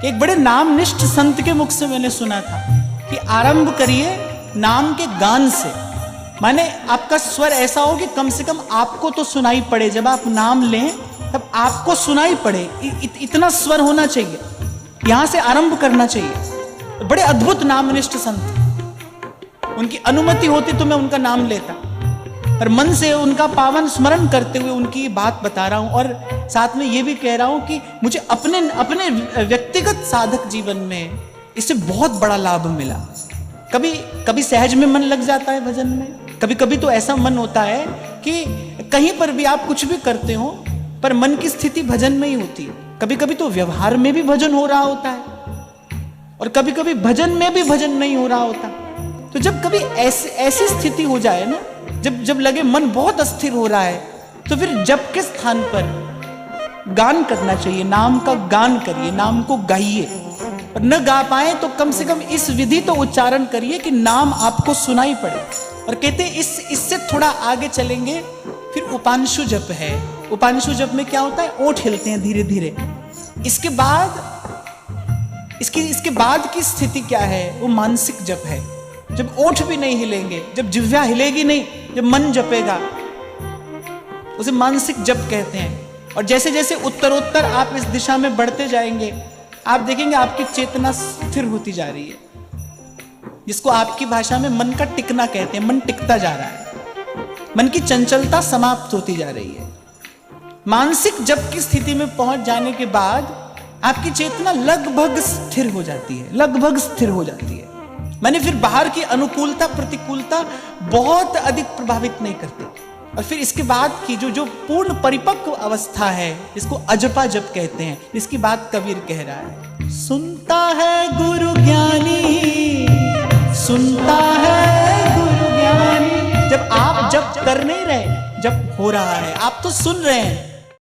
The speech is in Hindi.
एक बड़े नामनिष्ठ संत के मुख से मैंने सुना था कि आरंभ करिए नाम के गान से। माने आपका स्वर ऐसा हो कि कम से कम आपको तो सुनाई पड़े, जब आप नाम लें तब आपको सुनाई पड़े, इतना स्वर होना चाहिए, यहां से आरंभ करना चाहिए। बड़े अद्भुत नामनिष्ठ संत, उनकी अनुमति होती तो मैं उनका नाम लेता, पर मन से उनका पावन स्मरण करते हुए उनकी बात बता रहा हूं। और साथ में ये भी कह रहा हूं कि मुझे अपने व्यक्तिगत साधक जीवन में इससे बहुत बड़ा लाभ मिला। कभी सहज में मन लग जाता है भजन में, कभी कभी तो ऐसा मन होता है कि कहीं पर भी आप कुछ भी करते हो पर मन की स्थिति भजन में ही होती है। कभी कभी तो व्यवहार में भी भजन हो रहा होता है और कभी कभी भजन में भी भजन नहीं हो रहा होता। तो जब कभी ऐसी स्थिति हो जाए ना, जब लगे मन बहुत अस्थिर हो रहा है, तो फिर जप के स्थान पर गान करना चाहिए। नाम का गान करिए, नाम को गाइए, और न गा पाए तो कम से कम इस विधि तो उच्चारण करिए कि नाम आपको सुनाई पड़े। और कहते हैं इससे थोड़ा आगे चलेंगे फिर उपांशु जप है। उपांशु जप में क्या होता है, ओठ हिलते हैं धीरे धीरे। इसके बाद की स्थिति क्या है, वो मानसिक जप है। जब ओठ भी नहीं हिलेंगे, जब जिह्वा हिलेगी नहीं, जब मन जपेगा, उसे मानसिक जप कहते हैं। और जैसे जैसे उत्तरोत्तर आप इस दिशा में बढ़ते जाएंगे, आप देखेंगे आपकी चेतना स्थिर होती जा रही है, जिसको आपकी भाषा में मन का टिकना कहते हैं। मन टिकता जा रहा है, मन की चंचलता समाप्त होती जा रही है। मानसिक जप की स्थिति में पहुंच जाने के बाद आपकी चेतना लगभग स्थिर हो जाती है, लगभग स्थिर हो जाती है। मैंने फिर बाहर की अनुकूलता प्रतिकूलता बहुत अधिक प्रभावित नहीं करती। और फिर इसके बाद की जो पूर्ण परिपक्व अवस्था है, इसको अजपा जप कहते हैं। इसकी बात कबीर कह रहा है, सुनता है गुरु ज्ञानी, सुनता है गुरु ज्ञानी। जब आप जप कर नहीं रहे, जब हो रहा है, आप तो सुन रहे हैं,